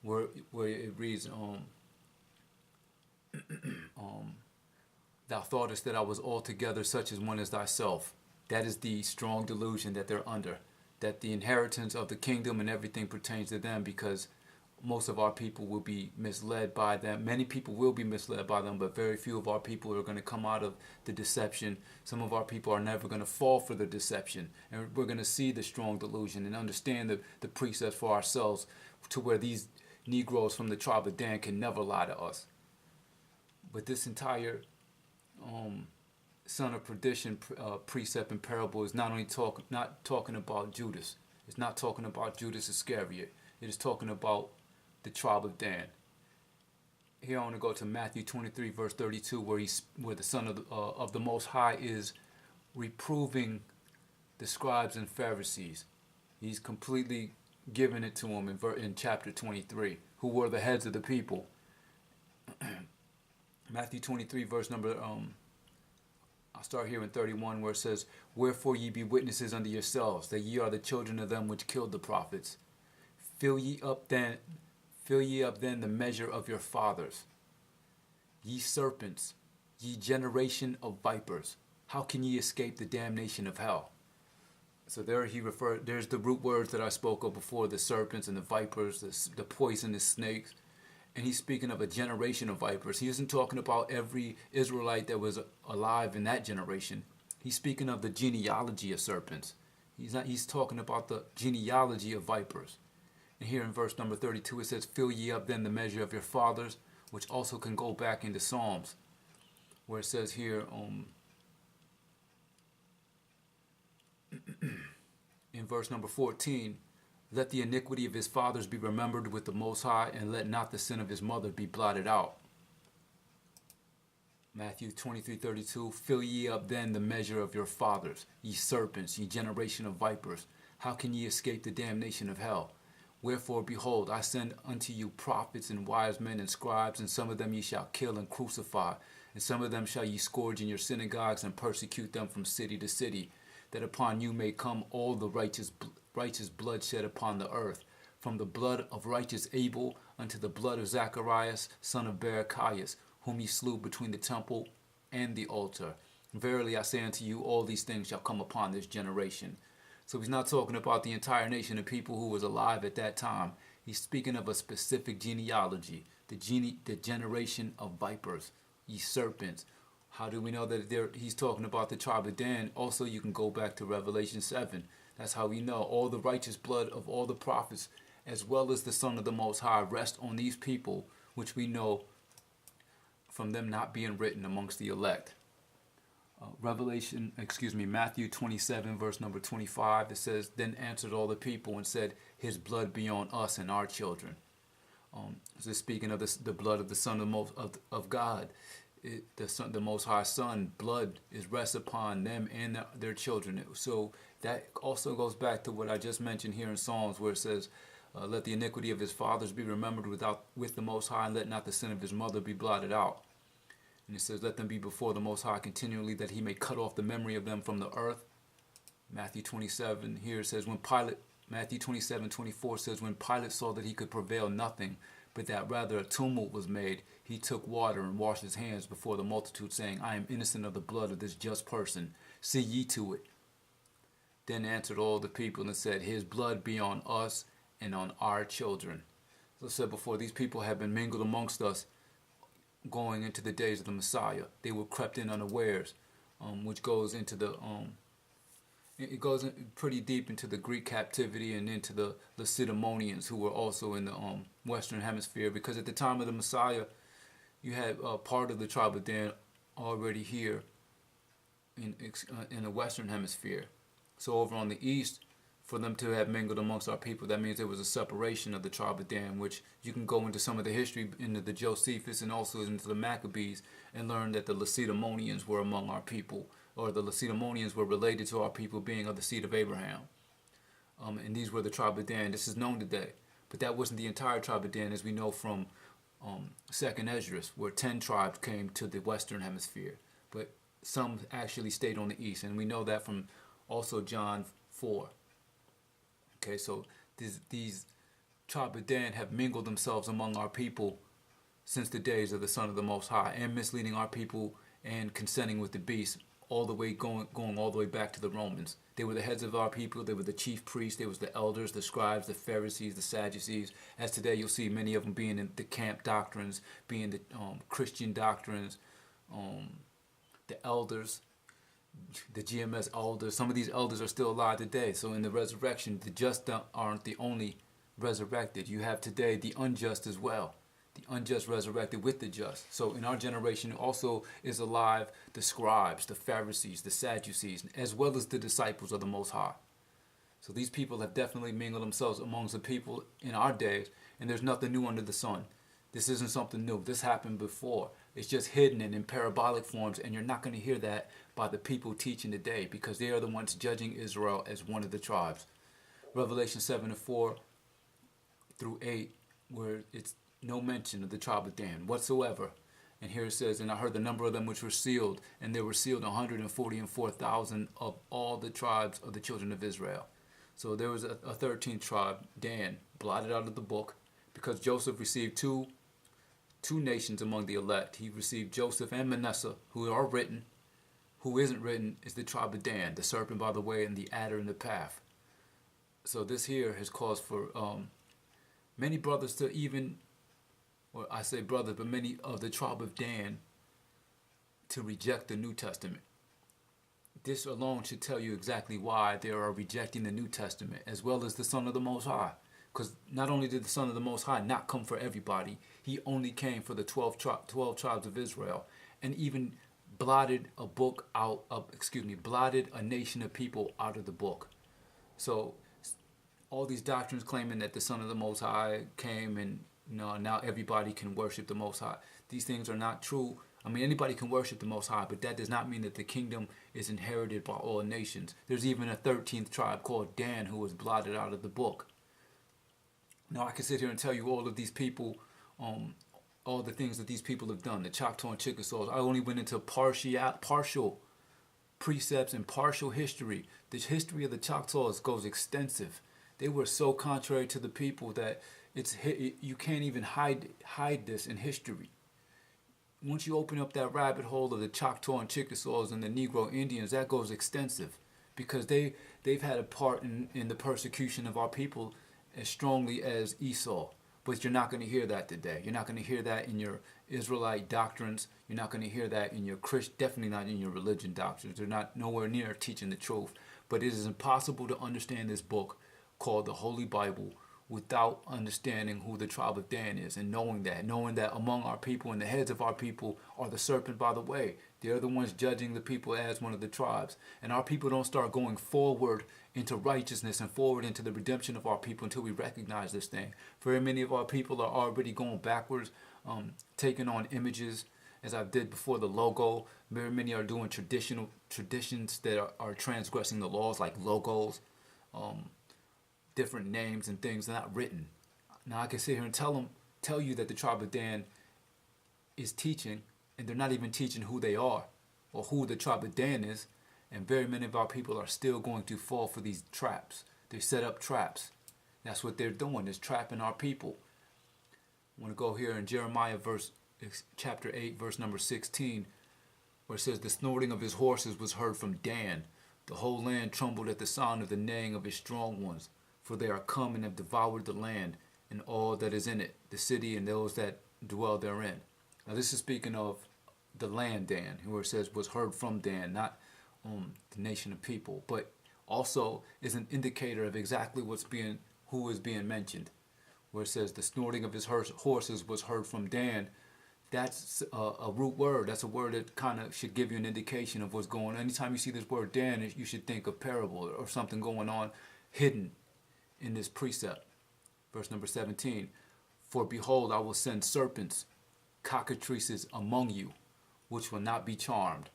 where it reads, thou thoughtest that I was altogether such as one as thyself. That is the strong delusion that they're under, that the inheritance of the kingdom and everything pertains to them, because most of our people will be misled by them. Many people will be misled by them, but very few of our people are going to come out of the deception. Some of our people are never going to fall for the deception. And we're going to see the strong delusion and understand the precepts for ourselves, to where these Negroes from the tribe of Dan can never lie to us. But this entire Son of Perdition precept and parable is not talking about Judas. It's not talking about Judas Iscariot. It is talking about the tribe of Dan. Here I want to go to Matthew 23 verse 32, where the Son of the Most High is reproving the scribes and Pharisees. He's completely giving it to them in chapter 23, who were the heads of the people. Matthew 23 verse number I'll start here in 31, where it says, wherefore ye be witnesses unto yourselves that ye are the children of them which killed the prophets. Fill ye up then the measure of your fathers. Ye serpents, ye generation of vipers, how can ye escape the damnation of hell? So there's the root words that I spoke of before, the serpents and the vipers, the poisonous snakes. And he's speaking of a generation of vipers. He isn't talking about every Israelite that was alive in that generation. He's speaking of the genealogy of serpents. He's talking about the genealogy of vipers. And here in verse number 32 it says, fill ye up then the measure of your fathers, which also can go back into Psalms, where it says here in verse number 14, let the iniquity of his fathers be remembered with the Most High, and let not the sin of his mother be blotted out. Matthew 23:32, fill ye up then the measure of your fathers, ye serpents, ye generation of vipers. How can ye escape the damnation of hell? Wherefore, behold, I send unto you prophets and wise men and scribes, and some of them ye shall kill and crucify, and some of them shall ye scourge in your synagogues and persecute them from city to city, that upon you may come all the righteous blood shed upon the earth, from the blood of righteous Abel unto the blood of Zacharias, son of Berechias, whom ye slew between the temple and the altar. Verily I say unto you, all these things shall come upon this generation. So he's not talking about the entire nation of people who was alive at that time. He's speaking of a specific genealogy, the generation of vipers, ye serpents. How do we know that he's talking about the tribe of Dan? Also, you can go back to Revelation 7. That's how we know all the righteous blood of all the prophets, as well as the Son of the Most High, rest on these people, which we know from them not being written amongst the elect. Matthew 27, verse number 25, it says, then answered all the people and said, his blood be on us and our children. So speaking of the blood of the Son of God, the Most High Son, blood is rests upon them and their children. So that also goes back to what I just mentioned here in Psalms, where it says, let the iniquity of his fathers be remembered with the Most High, and let not the sin of his mother be blotted out. And it says, let them be before the Most High continually, that he may cut off the memory of them from the earth. Matthew 27, here it says, Matthew 27:24 says, when Pilate saw that he could prevail nothing, but that rather a tumult was made, he took water and washed his hands before the multitude, saying, I am innocent of the blood of this just person. See ye to it. Then answered all the people and said, his blood be on us and on our children. As I said before, these people have been mingled amongst us going into the days of the Messiah. They were crept in unawares, which goes into it goes pretty deep into the Greek captivity and into the Lacedaemonians, who were also in the Western Hemisphere, because at the time of the Messiah, you had part of the tribe of Dan already here in the Western Hemisphere. So over on the east, for them to have mingled amongst our people, that means there was a separation of the tribe of Dan, which you can go into some of the history into the Josephus and also into the Maccabees and learn that the Lacedaemonians were among our people, or the Lacedaemonians were related to our people, being of the seed of Abraham. And these were the tribe of Dan. This is known today. But that wasn't the entire tribe of Dan, as we know from Second Esdras, where 10 tribes came to the Western Hemisphere. But some actually stayed on the east. And we know that from also John 4. Okay, so these tribe of Dan have mingled themselves among our people since the days of the Son of the Most High, and misleading our people and consenting with the beast, all the way going all the way back to the Romans. They were the heads of our people. They were the chief priests. They was the elders, the scribes, the Pharisees, the Sadducees. As today, you'll see many of them being in the camp doctrines, being the Christian doctrines, the elders, the GMS elders. Some of these elders are still alive today. So in the resurrection, the just aren't the only resurrected. You have today the unjust as well. The unjust resurrected with the just. So in our generation also is alive the scribes, the Pharisees, the Sadducees, as well as the disciples of the Most High. So these people have definitely mingled themselves amongst the people in our days, and there's nothing new under the sun. This isn't something new. This happened before. It's just hidden and in parabolic forms, and you're not going to hear that by the people teaching today, because they are the ones judging Israel as one of the tribes. Revelation 7:4 through 8, where it's no mention of the tribe of Dan whatsoever. And here it says, and I heard the number of them which were sealed, and there were sealed 144,000 of all the tribes of the children of Israel. So there was a 13th tribe, Dan, blotted out of the book, because Joseph received two nations among the elect. He received Joseph and Manasseh, who are written. Who isn't written is the tribe of Dan, the serpent by the way, and the adder in the path. So this here has caused for many brothers to even, or I say brothers, but many of the tribe of Dan to reject the New Testament. This alone should tell you exactly why they are rejecting the New Testament, as well as the Son of the Most High. Because not only did the Son of the Most High not come for everybody, he only came for the 12 tribes of Israel, and even blotted blotted a nation of people out of the book. So all these doctrines claiming that the Son of the Most High came and now everybody can worship the Most High. These things are not true. I mean, anybody can worship the Most High, but that does not mean that the kingdom is inherited by all nations. There's even a 13th tribe called Dan who was blotted out of the book. Now, I can sit here and tell you all of these people, all the things that these people have done, the Choctaw and Chickasaws. I only went into partial precepts and partial history. The history of the Choctaws goes extensive. They were so contrary to the people that you can't even hide this in history. Once you open up that rabbit hole of the Choctaw and Chickasaws and the Negro Indians, that goes extensive, because they've had a part in the persecution of our people as strongly as Esau. But you're not going to hear that today. You're not going to hear that in your Israelite doctrines. You're not going to hear that in your definitely not in your religion doctrines. They're not nowhere near teaching the truth. But it is impossible to understand this book called the Holy Bible without understanding who the tribe of Dan is, and knowing that among our people and the heads of our people are the serpent by the way. They're the ones judging the people as one of the tribes. And our people don't start going forward into righteousness and forward into the redemption of our people until we recognize this thing. Very many of our people are already going backwards, taking on images, as I did before, the logo. Very many are doing traditions that are transgressing the laws, like logos, different names and things not written. Now I can sit here and tell you that the tribe of Dan is teaching, and they're not even teaching who they are or who the tribe of Dan is. And very many of our people are still going to fall for these traps. They set up traps. That's what they're doing, is trapping our people. I want to go here in Jeremiah chapter 8, verse number 16, where it says, the snorting of his horses was heard from Dan. The whole land trembled at the sound of the neighing of his strong ones. For they are come and have devoured the land and all that is in it, the city and those that dwell therein. Now this is speaking of the land Dan, where it says was heard from Dan, not the nation of people, but also is an indicator of exactly who is being mentioned. Where it says the snorting of his horses was heard from Dan. That's a root word. That's a word that kind of should give you an indication of what's going on. Anytime you see this word Dan, you should think of parable or something going on hidden in this precept. Verse number 17, for behold, I will send serpents, cockatrices among you, which will not be charmed,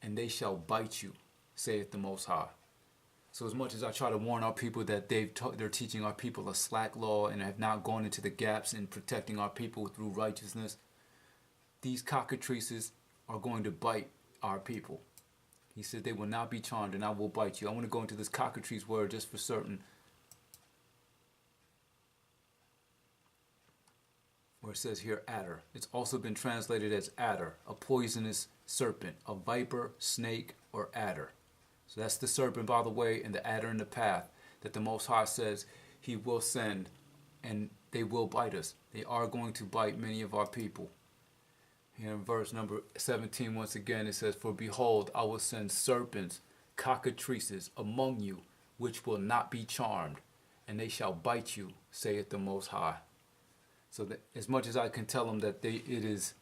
and they shall bite you, saith the Most High. So as much as I try to warn our people that they're teaching our people a slack law and have not gone into the gaps in protecting our people through righteousness, these cockatrices are going to bite our people. He said they will not be charmed, and I will bite you. I want to go into this cockatrice word just for certain. or it says here adder. It's also been translated as adder, a poisonous serpent, a viper, snake, or adder. So that's the serpent, by the way, and the adder in the path that the Most High says he will send, and they will bite us. They are going to bite many of our people. Here in verse number 17, once again, it says, "For behold, I will send serpents, cockatrices among you, which will not be charmed, and they shall bite you, saith the Most High." So that as much as I can tell them that there's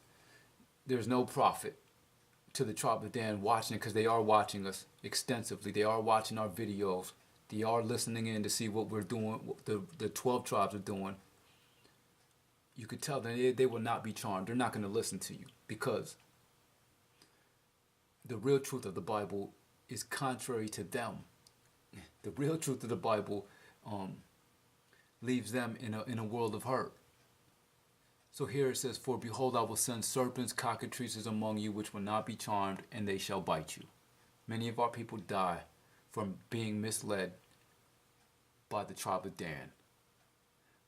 no profit to the tribe of Dan watching, because they are watching us extensively. They are watching our videos. They are listening in to see what we're doing, what the 12 tribes are doing. You could tell that they will not be charmed. They're not going to listen to you, because the real truth of the Bible is contrary to them. The real truth of the Bible leaves them in a world of hurt. So here it says, "For behold, I will send serpents, cockatrices among you, which will not be charmed, and they shall bite you." Many of our people die from being misled by the tribe of Dan.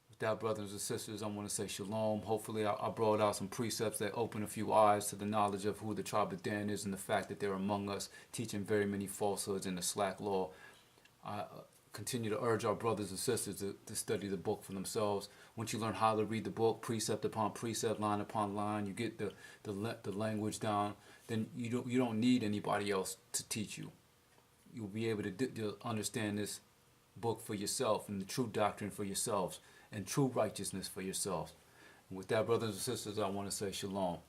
With that, brothers and sisters, I want to say shalom. Hopefully I brought out some precepts that open a few eyes to the knowledge of who the tribe of Dan is, and the fact that they're among us, teaching very many falsehoods in the slack law. I continue to urge our brothers and sisters to study the book for themselves. Once you learn how to read the book, precept upon precept, line upon line, you get the language down, then you don't need anybody else to teach you. You'll be able to understand this book for yourself, and the true doctrine for yourselves, and true righteousness for yourselves. And with that, brothers and sisters, I want to say shalom.